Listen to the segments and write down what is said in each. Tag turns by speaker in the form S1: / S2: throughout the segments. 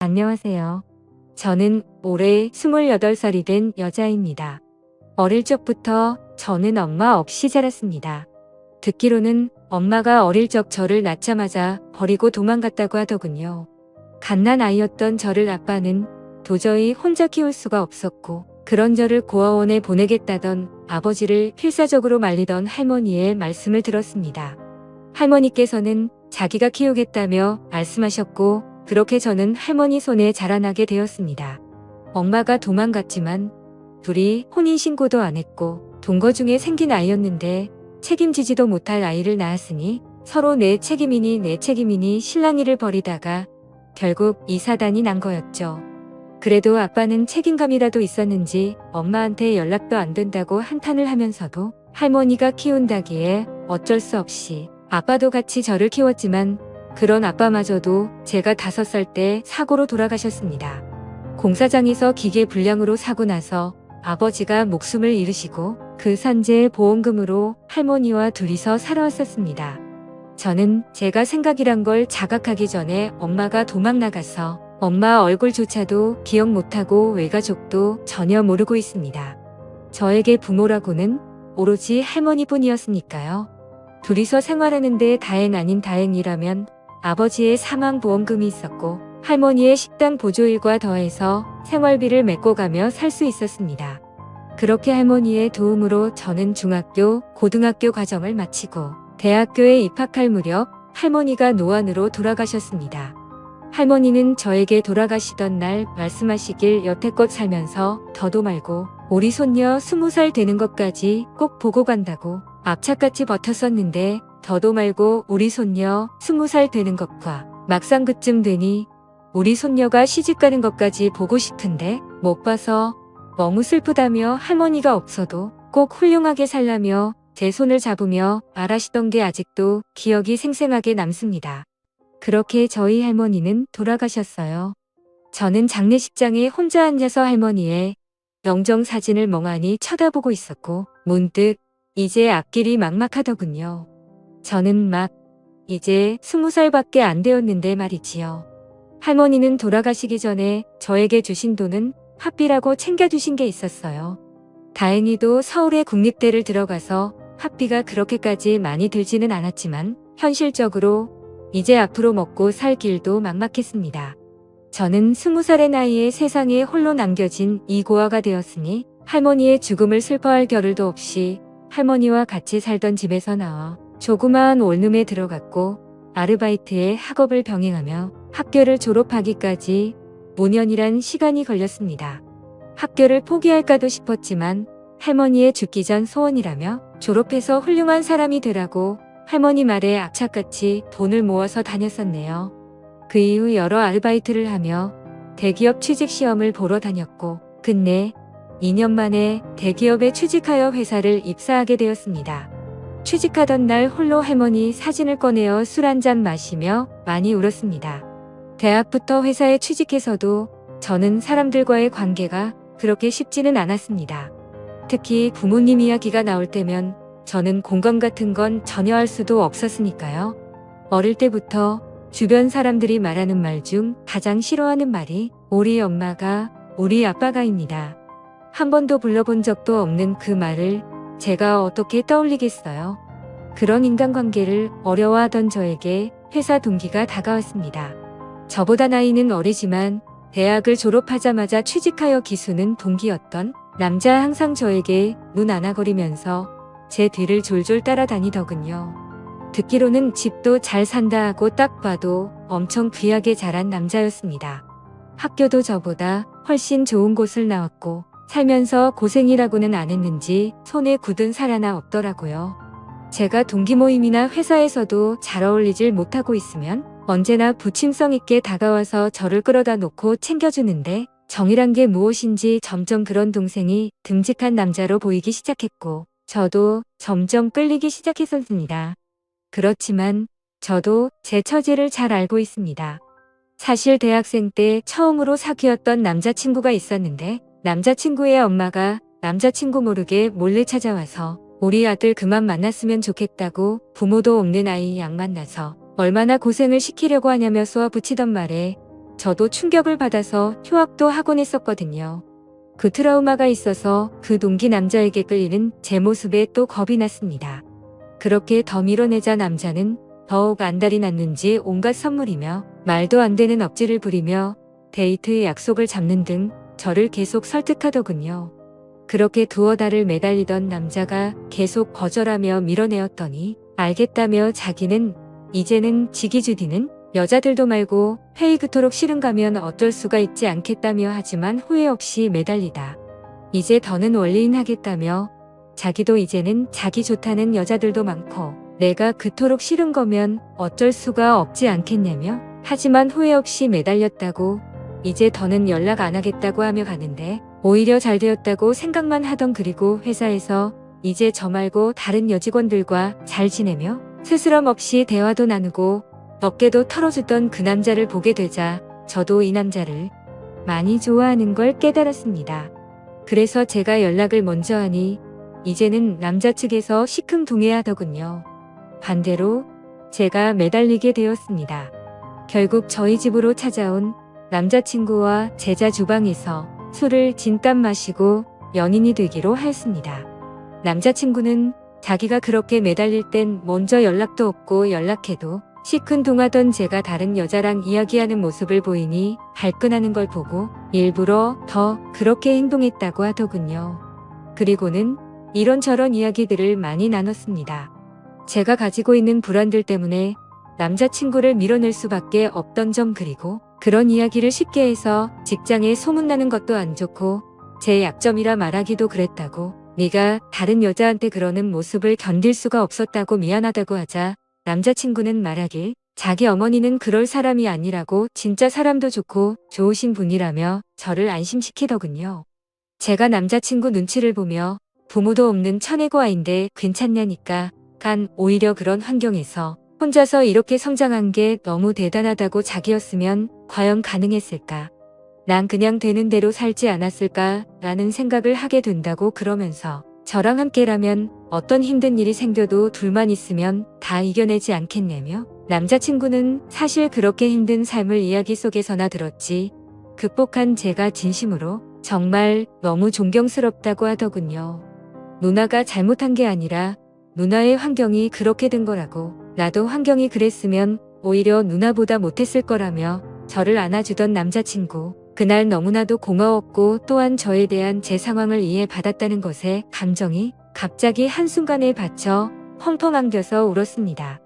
S1: 안녕하세요. 저는 올해 28살이 된 여자입니다. 어릴 적부터 저는 엄마 없이 자랐습니다. 듣기로는 엄마가 어릴 적 저를 낳자마자 버리고 도망갔다고 하더군요. 갓난 아이였던 저를 아빠는 도저히 혼자 키울 수가 없었고 그런 저를 고아원에 보내겠다던 아버지를 필사적으로 말리던 할머니의 말씀을 들었습니다. 할머니께서는 자기가 키우겠다며 말씀하셨고 그렇게 저는 할머니 손에 자라나게 되었습니다. 엄마가 도망갔지만 둘이 혼인신고도 안 했고 동거 중에 생긴 아이였는데 책임지지도 못할 아이를 낳았으니 서로 내 책임이니 실랑이를 벌이다가 결국 이 사단이 난 거였죠. 그래도 아빠는 책임감이라도 있었는지 엄마한테 연락도 안 된다고 한탄을 하면서도 할머니가 키운다기에 어쩔 수 없이 아빠도 같이 저를 키웠지만 그런 아빠마저도 제가 5살 때 사고로 돌아가셨습니다. 공사장에서 기계 불량으로 사고 나서 아버지가 목숨을 잃으시고 그 산재 보험금으로 할머니와 둘이서 살아왔었습니다. 저는 제가 생각이란 걸 자각하기 전에 엄마가 도망 나가서 엄마 얼굴조차도 기억 못하고 외가족도 전혀 모르고 있습니다. 저에게 부모라고는 오로지 할머니뿐이었으니까요. 둘이서 생활하는데 다행 아닌 다행이라면 아버지의 사망보험금이 있었고 할머니의 식당 보조일과 더해서 생활비를 메꿔가며 살 수 있었습니다. 그렇게 할머니의 도움으로 저는 중학교, 고등학교 과정을 마치고 대학교에 입학할 무렵 할머니가 노안으로 돌아가셨습니다. 할머니는 저에게 돌아가시던 날 말씀하시길 여태껏 살면서 더도 말고 우리 손녀 20살 되는 것까지 꼭 보고 간다고 악착같이 버텼었는데 더도 말고 우리 손녀 20살 되는 것과 막상 그쯤 되니 우리 손녀가 시집가는 것까지 보고 싶은데 못 봐서 너무 슬프다며 할머니가 없어도 꼭 훌륭하게 살라며 제 손을 잡으며 말하시던 게 아직도 기억이 생생하게 남습니다. 그렇게 저희 할머니는 돌아가셨어요. 저는 장례식장에 혼자 앉아서 할머니의 영정 사진을 멍하니 쳐다보고 있었고 문득 이제 앞길이 막막하더군요. 저는 막 이제 20살밖에 안 되었는데 말이지요. 할머니는 돌아가시기 전에 저에게 주신 돈은 학비라고 챙겨주신 게 있었어요. 다행히도 서울의 국립대를 들어가서 학비가 그렇게까지 많이 들지는 않았지만 현실적으로 이제 앞으로 먹고 살 길도 막막했습니다. 저는 20살의 나이에 세상에 홀로 남겨진 이 고아가 되었으니 할머니의 죽음을 슬퍼할 겨를도 없이 할머니와 같이 살던 집에서 나와 조그마한 원룸에 들어갔고 아르바이트에 학업을 병행하며 학교를 졸업하기까지 5년이란 시간이 걸렸습니다. 학교를 포기할까도 싶었지만 할머니의 죽기 전 소원이라며 졸업해서 훌륭한 사람이 되라고 할머니 말에 악착같이 돈을 모아서 다녔었네요. 그 이후 여러 아르바이트를 하며 대기업 취직시험을 보러 다녔고 끝내 2년 만에 대기업에 취직하여 회사를 입사하게 되었습니다. 취직하던 날 홀로 할머니 사진을 꺼내어 술 한잔 마시며 많이 울었습니다. 대학부터 회사에 취직해서도 저는 사람들과의 관계가 그렇게 쉽지는 않았습니다. 특히 부모님 이야기가 나올 때면 저는 공감 같은 건 전혀 할 수도 없었으니까요. 어릴 때부터 주변 사람들이 말하는 말 중 가장 싫어하는 말이 우리 엄마가 우리 아빠가입니다. 한 번도 불러본 적도 없는 그 말을 제가 어떻게 떠올리겠어요. 그런 인간관계를 어려워하던 저에게 회사 동기가 다가왔습니다. 저보다 나이는 어리지만 대학을 졸업하자마자 취직하여 기수는 동기였던 남자 항상 저에게 눈 안아거리면서 제 뒤를 졸졸 따라다니더군요. 듣기로는 집도 잘 산다 하고 딱 봐도 엄청 귀하게 자란 남자였습니다. 학교도 저보다 훨씬 좋은 곳을 나왔고 살면서 고생이라고는 안 했는지 손에 굳은 살 하나 없더라고요. 제가 동기 모임이나 회사에서도 잘 어울리질 못하고 있으면 언제나 부침성 있게 다가와서 저를 끌어다 놓고 챙겨주는데 정이란 게 무엇인지 점점 그런 동생이 듬직한 남자로 보이기 시작했고 저도 점점 끌리기 시작했었습니다. 그렇지만 저도 제 처지를 잘 알고 있습니다. 사실 대학생 때 처음으로 사귀었던 남자친구가 있었는데 남자친구의 엄마가 남자친구 모르게 몰래 찾아와서 우리 아들 그만 만났으면 좋겠다고 부모도 없는 아이 양 만나서 얼마나 고생을 시키려고 하냐며 쏘아붙이던 말에 저도 충격을 받아서 휴학도 하곤 했었거든요. 그 트라우마가 있어서 그 동기 남자에게 끌리는 제 모습에 또 겁이 났습니다. 그렇게 더 밀어내자 남자는 더욱 안달이 났는지 온갖 선물이며 말도 안 되는 억지를 부리며 데이트 약속을 잡는 등 저를 계속 설득하더군요. 그렇게 두어 달을 매달리던 남자가 계속 거절하며 밀어내었더니 알겠다며 자기는 이제는 지기주디는 여자들도 말고 회의 그토록 싫은 가면 어쩔 수가 있지 않겠다며 하지만 후회 없이 매달리다. 이제 더는 원리인 하겠다며 자기도 이제는 자기 좋다는 여자들도 많고 내가 그토록 싫은 거면 어쩔 수가 없지 않겠냐며 하지만 후회 없이 매달렸다고 이제 더는 연락 안 하겠다고 하며 가는데 오히려 잘 되었다고 생각만 하던 그리고 회사에서 이제 저 말고 다른 여직원들과 잘 지내며 스스럼 없이 대화도 나누고 어깨도 털어주던 그 남자를 보게 되자 저도 이 남자를 많이 좋아하는 걸 깨달았습니다. 그래서 제가 연락을 먼저 하니 이제는 남자 측에서 시큰둥해하더군요. 반대로 제가 매달리게 되었습니다. 결국 저희 집으로 찾아온 남자친구와 제자 주방에서 술을 진땀 마시고 연인이 되기로 하였습니다. 남자친구는 자기가 그렇게 매달릴 땐 먼저 연락도 없고 연락해도 시큰둥하던 제가 다른 여자랑 이야기하는 모습을 보이니 발끈하는 걸 보고 일부러 더 그렇게 행동했다고 하더군요. 그리고는 이런저런 이야기들을 많이 나눴습니다. 제가 가지고 있는 불안들 때문에 남자친구를 밀어낼 수밖에 없던 점 그리고 그런 이야기를 쉽게 해서 직장에 소문나는 것도 안 좋고 제 약점이라 말하기도 그랬다고 네가 다른 여자한테 그러는 모습을 견딜 수가 없었다고 미안하다고 하자 남자친구는 말하길 자기 어머니는 그럴 사람이 아니라고 진짜 사람도 좋고 좋으신 분이라며 저를 안심시키더군요. 제가 남자친구 눈치를 보며 부모도 없는 처내고 아인데 괜찮냐니까 간 오히려 그런 환경에서 혼자서 이렇게 성장한 게 너무 대단하다고 자기였으면 과연 가능했을까? 난 그냥 되는 대로 살지 않았을까? 라는 생각을 하게 된다고 그러면서 저랑 함께라면 어떤 힘든 일이 생겨도 둘만 있으면 다 이겨내지 않겠냐며 남자친구는 사실 그렇게 힘든 삶을 이야기 속에서나 들었지 극복한 제가 진심으로 정말 너무 존경스럽다고 하더군요. 누나가 잘못한 게 아니라 누나의 환경이 그렇게 된 거라고 나도 환경이 그랬으면 오히려 누나보다 못했을 거라며 저를 안아주던 남자친구 그날 너무나도 고마웠고 또한 저에 대한 제 상황을 이해받았다는 것에 감정이 갑자기 한순간에 받쳐 펑펑 안겨서 울었습니다.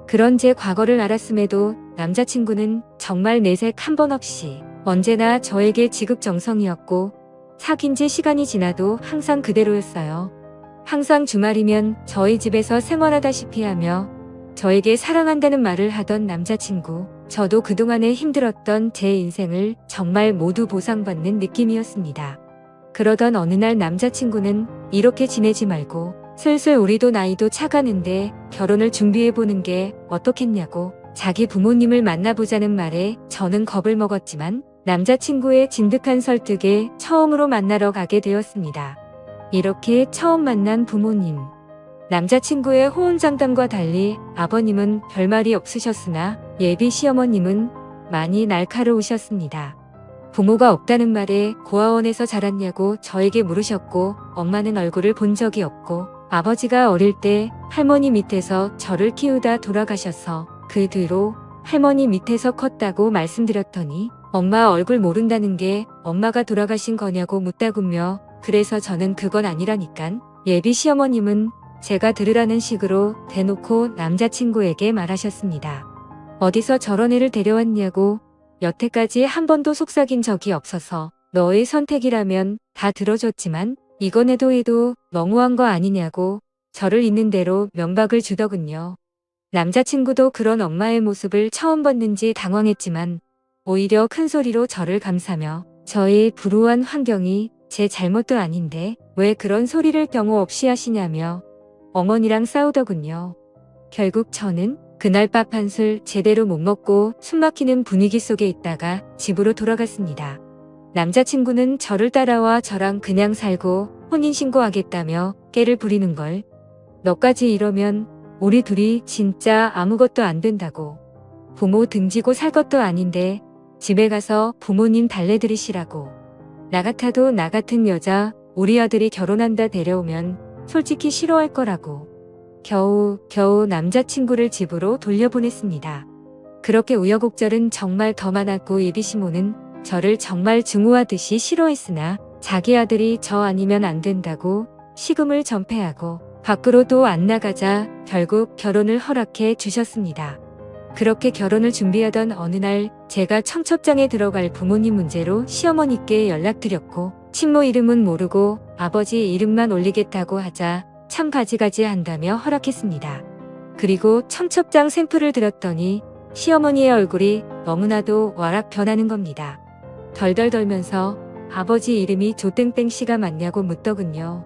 S1: 그런 제 과거를 알았음에도 남자친구는 정말 내색 한 번 없이 언제나 저에게 지극정성이었고 사귄 지 시간이 지나도 항상 그대로였어요. 항상 주말이면 저희 집에서 생활하다시피 하며 저에게 사랑한다는 말을 하던 남자친구 저도 그동안에 힘들었던 제 인생을 정말 모두 보상받는 느낌이었습니다. 그러던 어느 날 남자친구는 이렇게 지내지 말고 슬슬 우리도 나이도 차가는데 결혼을 준비해보는 게 어떻겠냐고 자기 부모님을 만나보자는 말에 저는 겁을 먹었지만 남자친구의 진득한 설득에 처음으로 만나러 가게 되었습니다. 이렇게 처음 만난 부모님. 남자친구의 호언장담과 달리 아버님은 별말이 없으셨으나 예비 시어머님은 많이 날카로우셨습니다. 부모가 없다는 말에 고아원에서 자랐냐고 저에게 물으셨고 엄마는 얼굴을 본 적이 없고 아버지가 어릴 때 할머니 밑에서 저를 키우다 돌아가셔서 그 뒤로 할머니 밑에서 컸다고 말씀드렸더니 엄마 얼굴 모른다는 게 엄마가 돌아가신 거냐고 묻다구며 그래서 저는 그건 아니라니깐 예비 시어머님은 제가 들으라는 식으로 대놓고 남자친구에게 말하셨습니다. 어디서 저런 애를 데려왔냐고 여태까지 한 번도 속삭인 적이 없어서 너의 선택이라면 다 들어줬지만 이건 해도 너무한 거 아니냐고 저를 있는 대로 면박을 주더군요. 남자친구도 그런 엄마의 모습을 처음 봤는지 당황했지만 오히려 큰 소리로 저를 감싸며 저의 불우한 환경이 제 잘못도 아닌데 왜 그런 소리를 경호 없이 하시냐며 어머니랑 싸우더군요. 결국 저는 그날 밥 한 술 제대로 못 먹고 숨막히는 분위기 속에 있다가 집으로 돌아갔습니다. 남자친구는 저를 따라와 저랑 그냥 살고 혼인신고하겠다며 깨를 부리는 걸. 너까지 이러면 우리 둘이 진짜 아무것도 안 된다고. 부모 등지고 살 것도 아닌데 집에 가서 부모님 달래드리시라고. 나 같아도 나 같은 여자 우리 아들이 결혼한다 데려오면 솔직히 싫어할 거라고. 겨우 남자친구를 집으로 돌려보냈습니다. 그렇게 우여곡절은 정말 더 많았고 예비시모는 저를 정말 증오하듯이 싫어했으나 자기 아들이 저 아니면 안 된다고 식음을 전폐하고 밖으로도 안 나가자 결국 결혼을 허락해 주셨습니다. 그렇게 결혼을 준비하던 어느 날 제가 청첩장에 들어갈 부모님 문제로 시어머니께 연락드렸고 친모 이름은 모르고 아버지 이름만 올리겠다고 하자 참 가지가지 한다며 허락했습니다. 그리고 청첩장 샘플을 드렸더니 시어머니의 얼굴이 너무나도 와락 변하는 겁니다. 덜덜 떨면서 아버지 이름이 조땡땡 씨가 맞냐고 묻더군요.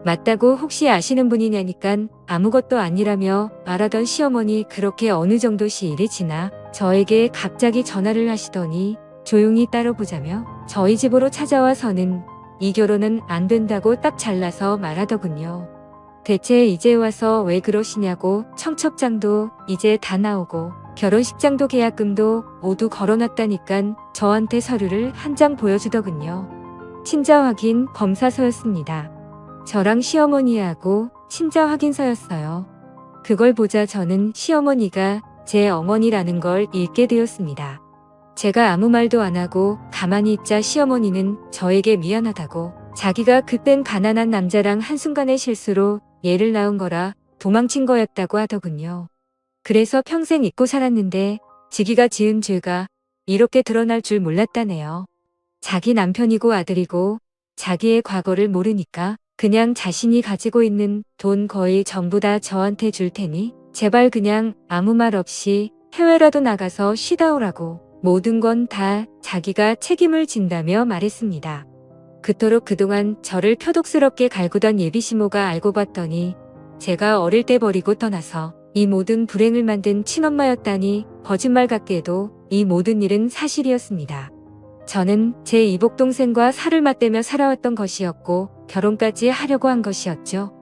S1: 맞다고 혹시 아시는 분이냐니깐 아무것도 아니라며 말하던 시어머니 그렇게 어느 정도 시일이 지나 저에게 갑자기 전화를 하시더니 조용히 따로 보자며 저희 집으로 찾아와서는 이 결혼은 안 된다고 딱 잘라서 말하더군요. 대체 이제 와서 왜 그러시냐고 청첩장도 이제 다 나오고 결혼식장도 계약금도 모두 걸어놨다니깐 저한테 서류를 한 장 보여주더군요. 친자 확인 검사서였습니다. 저랑 시어머니하고 친자 확인서였어요. 그걸 보자 저는 시어머니가 제 어머니라는 걸 읽게 되었습니다. 제가 아무 말도 안 하고 가만히 있자 시어머니는 저에게 미안하다고 자기가 그땐 가난한 남자랑 한순간의 실수로 얘를 낳은 거라 도망친 거였다고 하더군요. 그래서 평생 잊고 살았는데 지기가 지은 죄가 이렇게 드러날 줄 몰랐다네요. 자기 남편이고 아들이고 자기의 과거를 모르니까 그냥 자신이 가지고 있는 돈 거의 전부 다 저한테 줄 테니 제발 그냥 아무 말 없이 해외라도 나가서 쉬다 오라고 모든 건 다 자기가 책임을 진다며 말했습니다. 그토록 그동안 저를 표독스럽게 갈구던 예비시모가 알고 봤더니 제가 어릴 때 버리고 떠나서 이 모든 불행을 만든 친엄마였다니 거짓말 같게도 이 모든 일은 사실이었습니다. 저는 제 이복동생과 살을 맞대며 살아왔던 것이었고 결혼까지 하려고 한 것이었죠.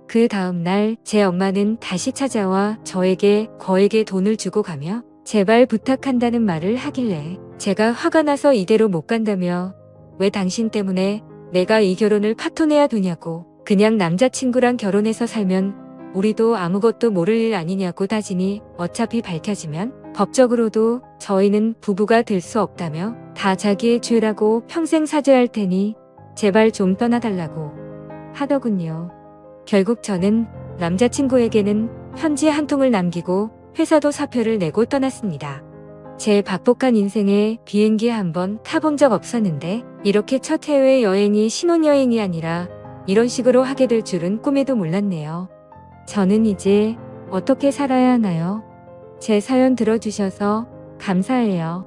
S1: 그 다음 날 제 엄마는 다시 찾아와 저에게 거액의 돈을 주고 가며 제발 부탁한다는 말을 하길래 제가 화가 나서 이대로 못 간다며 왜 당신 때문에 내가 이 결혼을 파토내야 되냐고 그냥 남자친구랑 결혼해서 살면 우리도 아무것도 모를 일 아니냐고 따지니 어차피 밝혀지면 법적으로도 저희는 부부가 될 수 없다며 다 자기의 죄라고 평생 사죄할 테니 제발 좀 떠나달라고 하더군요. 결국 저는 남자친구에게는 편지 한 통을 남기고 회사도 사표를 내고 떠났습니다. 제 박복한 인생에 비행기 한 번 타본 적 없었는데 이렇게 첫 해외 여행이 신혼여행이 아니라 이런 식으로 하게 될 줄은 꿈에도 몰랐네요. 저는 이제 어떻게 살아야 하나요? 제 사연 들어주셔서 감사해요.